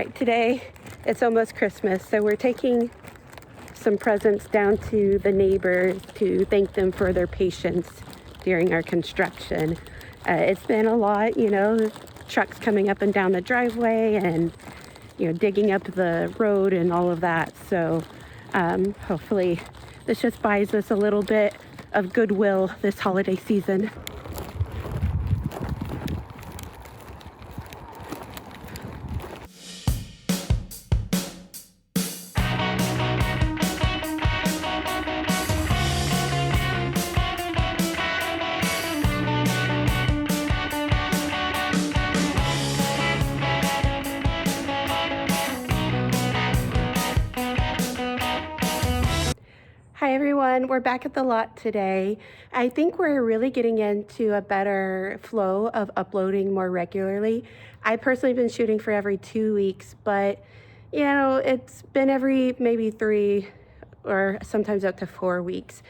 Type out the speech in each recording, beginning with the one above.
Right, today it's almost Christmas, so we're taking some presents down to the neighbors to thank them for their patience during our construction. It's been a lot, trucks coming up and down the driveway and, digging up the road and all of that. So hopefully this just buys us a little bit of goodwill this holiday season. Hi everyone, we're back at the lot today. I think we're really getting into a better flow of uploading more regularly. I personally have been shooting for every 2 weeks, but it's been every maybe 3 or sometimes up to 4 weeks.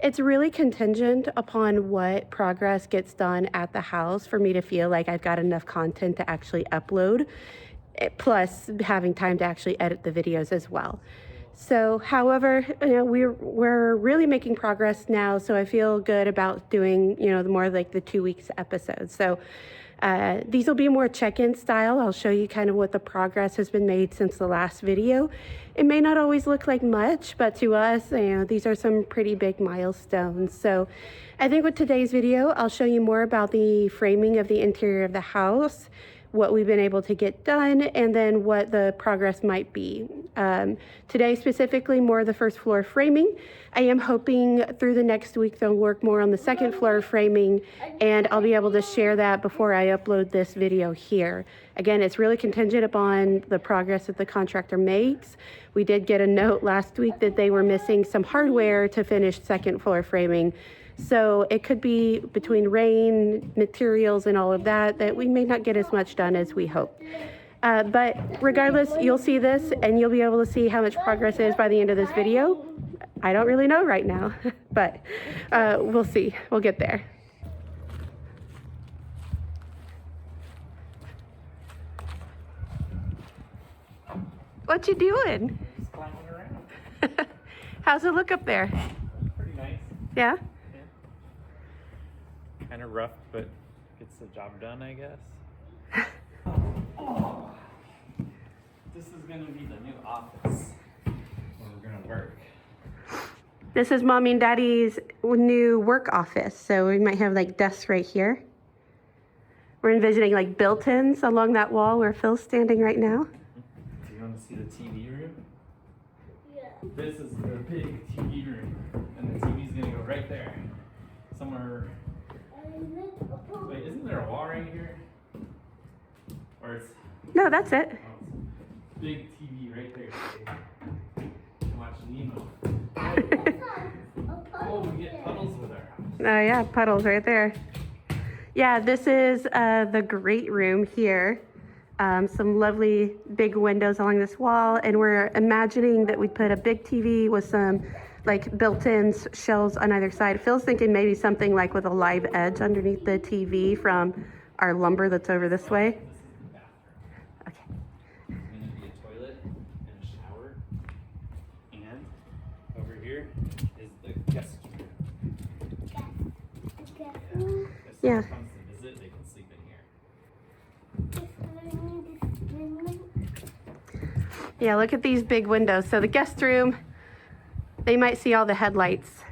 It's really contingent upon what progress gets done at the house for me to feel like I've got enough content to actually upload, plus having time to actually edit the videos as well. So, however, we're really making progress now, so I feel good about doing, the more like the 2 weeks episodes. So these will be more check-in style. I'll show you kind of what the progress has been made since the last video. It may not always look like much, but to us, these are some pretty big milestones. So I think with today's video, I'll show you more about the framing of the interior of the house, what we've been able to get done, and then what the progress might be. Today specifically, more of the first floor framing. I am hoping through the next week they'll work more on the second floor framing, and I'll be able to share that before I upload this video here. Again, it's really contingent upon the progress that the contractor makes. We did get a note last week that they were missing some hardware to finish second floor framing. So it could be between rain, materials, and all of that we may not get as much done as we hope. But regardless, you'll see this and you'll be able to see how much progress is by the end of this video. I don't really know right now, but we'll see. We'll get there. What you doing? Just climbing around. How's it look up there? Pretty nice. Yeah? Kind of rough, but gets the job done, I guess. Oh. This is going to be the new office where we're going to work. This is Mommy and Daddy's new work office. So we might have like desks right here. We're envisioning like built-ins along that wall where Phil's standing right now. Do you want to see the TV room? Yeah. This is the big TV room, and the TV's going to go right there. Somewhere. Wait, isn't there a wall right here? Or it's... No, that's it. Oh, big TV right there. Watch Nemo. Oh, we get puddles with our house. Oh yeah, puddles right there. Yeah, this is the great room here. Some lovely big windows along this wall, and we're imagining that we'd put a big TV with some like built-in shelves on either side. Phil's thinking maybe something like with a live edge underneath the TV from our lumber that's over this way. This is the bathroom. Okay. There's going to be a toilet and a shower. And over here is the guest room. Yeah. If someone comes to visit, they can sleep in here. Yeah, look at these big windows. So the guest room, they might see all the headlights,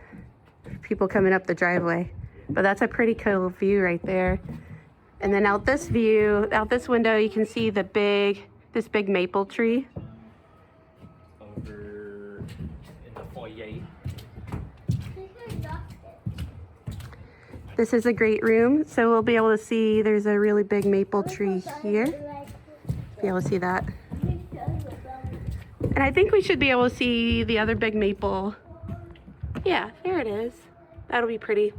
people coming up the driveway, but that's a pretty cool view right there. And then out this window, you can see this big maple tree. Over in the foyer. This is a great room, so we'll be able to see there's a really big maple tree here. Be able to see that. And I think we should be able to see the other big maple. Yeah, there it is. That'll be pretty.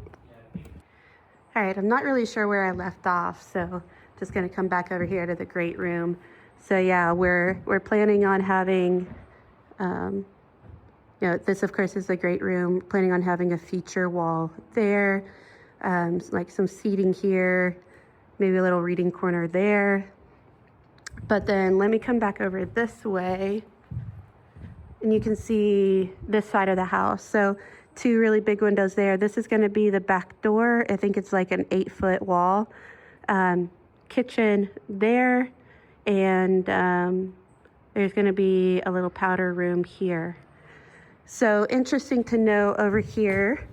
All right, I'm not really sure where I left off, so just gonna come back over here to the great room. So yeah, we're planning on having, this of course is the great room, planning on having a feature wall there, like some seating here, maybe a little reading corner there. But then let me come back over this way, and you can see this side of the house. So 2 really big windows there. This is going to be the back door. I think it's like an 8-foot wall. Kitchen there, and there's going to be a little powder room here. So interesting to know over here,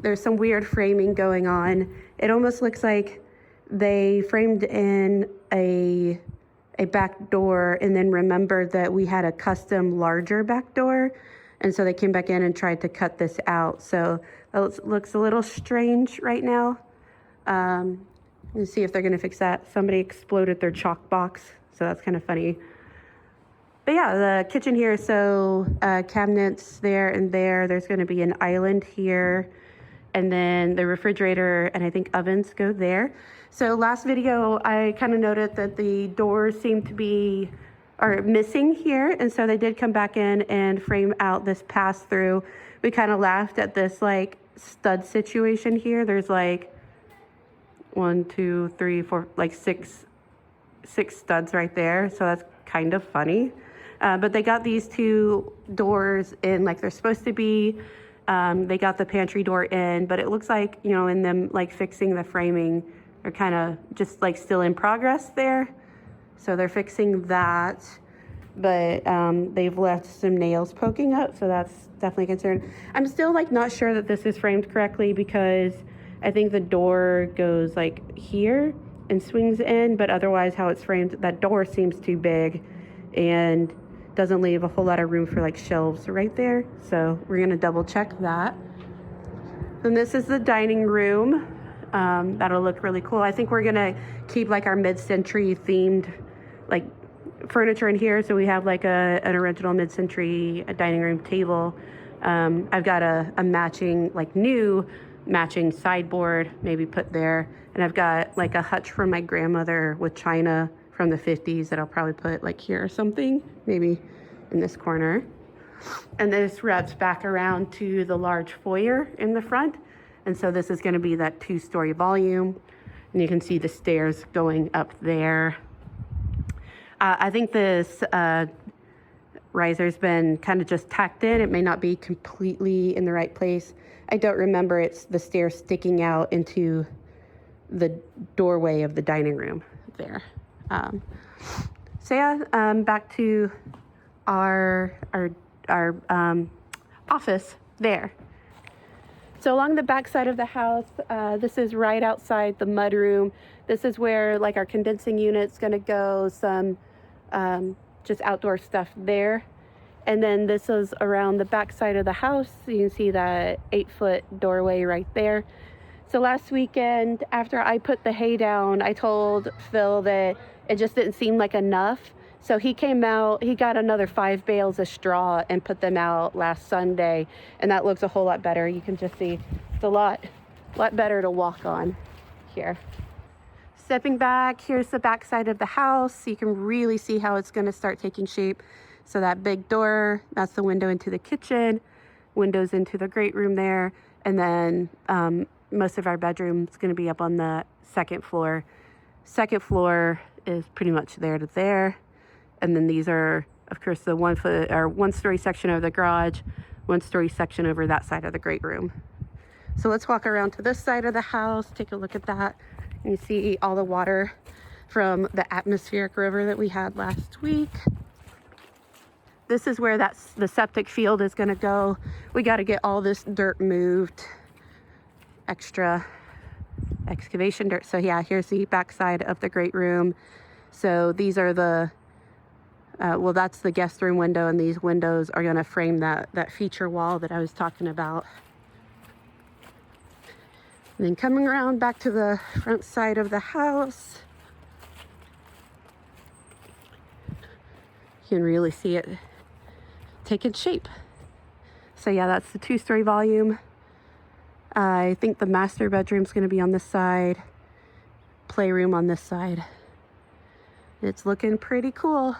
there's some weird framing going on. It almost looks like they framed in a back door and then remembered that we had a custom larger back door. And so they came back in and tried to cut this out. So it looks a little strange right now. Let's see if they're gonna fix that. Somebody exploded their chalk box, so that's kind of funny. But yeah, the kitchen here, so cabinets there and there. There's gonna be an island here. And then the refrigerator and I think ovens go there. So last video, I kind of noted that the doors seem to be missing here. And so they did come back in and frame out this pass through. We kind of laughed at this like stud situation here. There's like 1, 2, 3, 4, like six studs right there. So that's kind of funny. But they got these 2 doors in like they're supposed to be. They got the pantry door in, but it looks like, you know, in them like fixing the framing, they're kind of just like still in progress there. So they're fixing that, but they've left some nails poking up. So that's definitely a concern. I'm still like not sure that this is framed correctly because I think the door goes like here and swings in, but otherwise how it's framed, that door seems too big and doesn't leave a whole lot of room for like shelves right there. So we're gonna double check that. And this is the dining room. That'll look really cool. I think we're gonna keep like our mid-century themed like furniture in here. So we have like an original mid-century dining room table. I've got a matching, like new matching sideboard maybe put there. And I've got like a hutch from my grandmother with china from the 50s that I'll probably put like here or something, maybe in this corner. And this wraps back around to the large foyer in the front. And so this is gonna be that 2-story volume. And you can see the stairs going up there. I think this riser's been kind of just tacked in. It may not be completely in the right place. I don't remember it's the stairs sticking out into the doorway of the dining room there. So yeah, back to our office there. So along the back side of the house, this is right outside the mudroom. This is where like our condensing unit's gonna go, some just outdoor stuff there. And then this is around the back side of the house. You can see that 8-foot doorway right there. So last weekend, after I put the hay down, I told Phil that it just didn't seem like enough. So he came out, he got another 5 bales of straw and put them out last Sunday. And that looks a whole lot better. You can just see it's a lot better to walk on here. Stepping back, here's the back side of the house. You can really see how it's gonna start taking shape. So that big door, that's the window into the kitchen, windows into the great room there. And then most of our bedroom is gonna be up on the 2nd floor. 2nd floor is pretty much there to there. And then these are, of course, the 1-story section of the garage, 1-story section over that side of the great room. So let's walk around to this side of the house, take a look at that. You see all the water from the atmospheric river that we had last week. This is where the septic field is gonna go. We gotta get all this dirt moved, extra excavation dirt. So yeah, here's the back side of the great room. So these are the, well, that's the guest room window, and these windows are gonna frame that feature wall that I was talking about. And then coming around back to the front side of the house, you can really see it taking shape. So yeah, that's the 2-story volume. I think the master bedroom is going to be on this side, playroom on this side. It's looking pretty cool.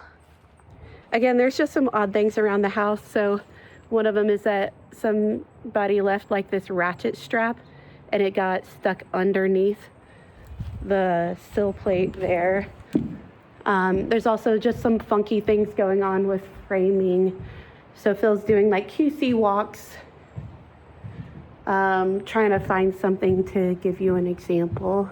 Again, there's just some odd things around the house. So one of them is that somebody left like this ratchet strap and it got stuck underneath the sill plate there. There's also just some funky things going on with framing. So Phil's doing like QC walks, trying to find something to give you an example.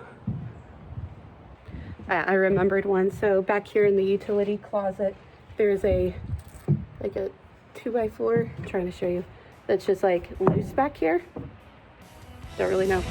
I remembered one. So back here in the utility closet, there's like a 2x4. I'm trying to show you. That's just like loose back here. Don't really know.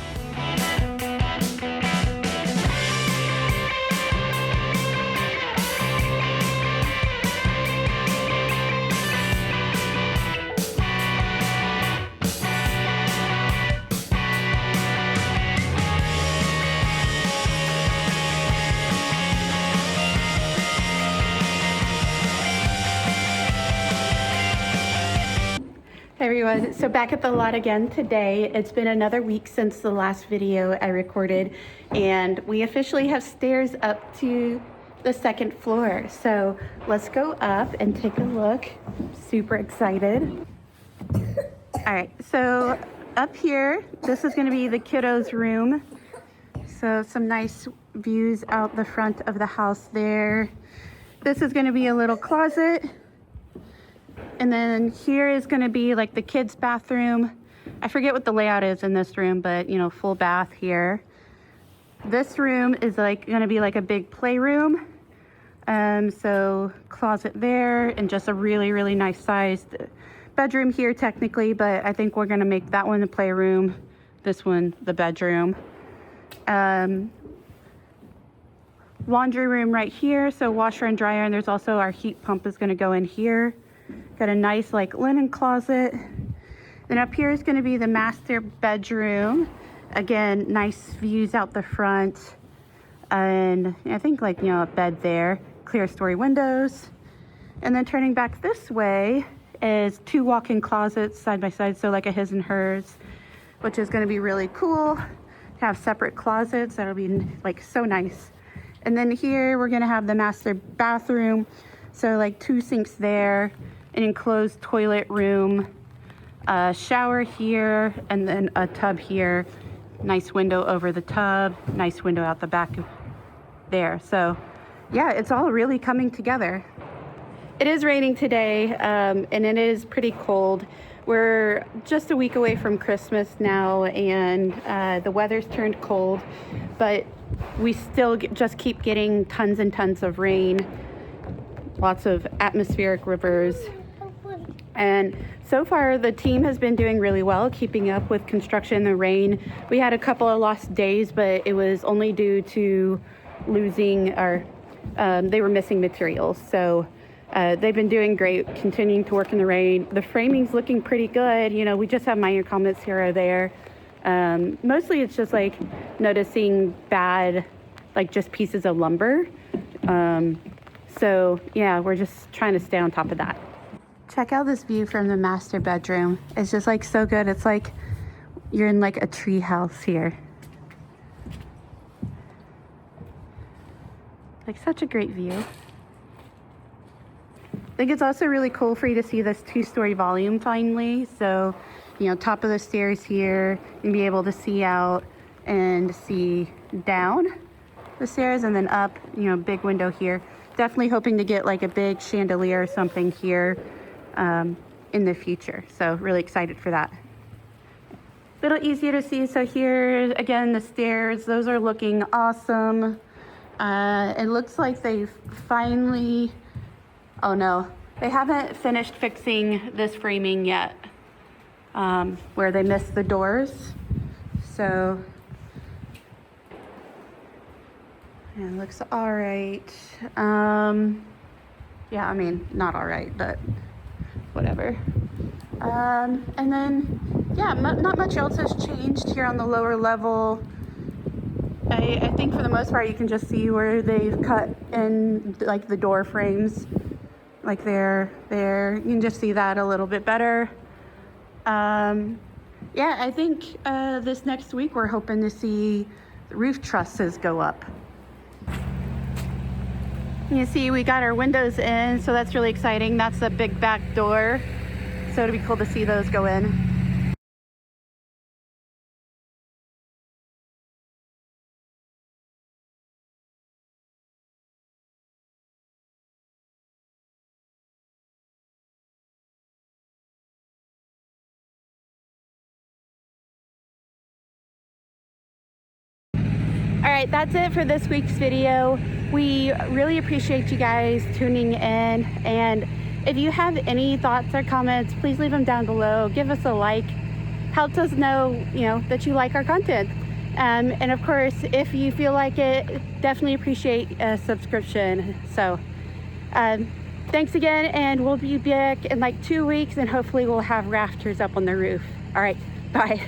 Hey everyone, so back at the lot again today. It's been another week since the last video I recorded, and we officially have stairs up to the second floor. So let's go up and take a look. Super excited. All right, so up here, this is gonna be the kiddos' room. So some nice views out the front of the house there. This is gonna be a little closet. And then here is going to be like the kids' bathroom. I forget what the layout is in this room, but you know, full bath here. This room is like going to be like a big playroom. So closet there, and just a really, really nice sized bedroom here technically, but I think we're going to make that one the playroom, this one the bedroom. Laundry room right here, so washer and dryer, and there's also our heat pump is going to go in here. Got a nice like linen closet. Then up here is going to be the master bedroom. Again, nice views out the front. And I think like, you know, a bed there, clear story windows. And then turning back this way is two walk-in closets side by side. So like a his and hers, which is going to be really cool. Have separate closets. That'll be like so nice. And then here we're going to have the master bathroom. So like two sinks there, an enclosed toilet room, a shower here, and then a tub here. Nice window over the tub, nice window out the back there. So yeah, it's all really coming together. It is raining today, and it is pretty cold. We're just a week away from Christmas now, and the weather's turned cold, but we still just keep getting tons and tons of rain. Lots of atmospheric rivers. And so far the team has been doing really well keeping up with construction in the rain. We had a couple of lost days, but it was only due to losing they were missing materials. So they've been doing great, continuing to work in the rain. The framing's looking pretty good. You know, we just have minor comments here or there. Mostly it's just like noticing bad, like just pieces of lumber. So yeah, we're just trying to stay on top of that. Check out this view from the master bedroom. It's just like so good. It's like you're in like a tree house here. Like such a great view. I think it's also really cool for you to see this 2-story volume finally. So, you know, top of the stairs here, and be able to see out and see down the stairs, and then up, you know, big window here. Definitely hoping to get like a big chandelier or something here in the future. So really excited for that. A little easier to see. So here again, the stairs, those are looking awesome. It looks like they've finally, oh no, they haven't finished fixing this framing yet, where they missed the doors. So yeah, it looks all right. Yeah, I mean, not all right, but whatever. And then, yeah, not much else has changed here on the lower level. I think for the most part, you can just see where they've cut in like the door frames, like there. You can just see that a little bit better. Yeah, I think this next week, we're hoping to see the roof trusses go up. You see, we got our windows in, so that's really exciting. That's a big back door, so it'll be cool to see those go in. right, that's it for this week's video. We really appreciate you guys tuning in, and if you have any thoughts or comments, please leave them down below. Give us a like. Helps us know, that you like our content. And of course, if you feel like it, definitely appreciate a subscription. So thanks again, and we'll be back in like 2 weeks, and hopefully we'll have rafters up on the roof. All right, bye.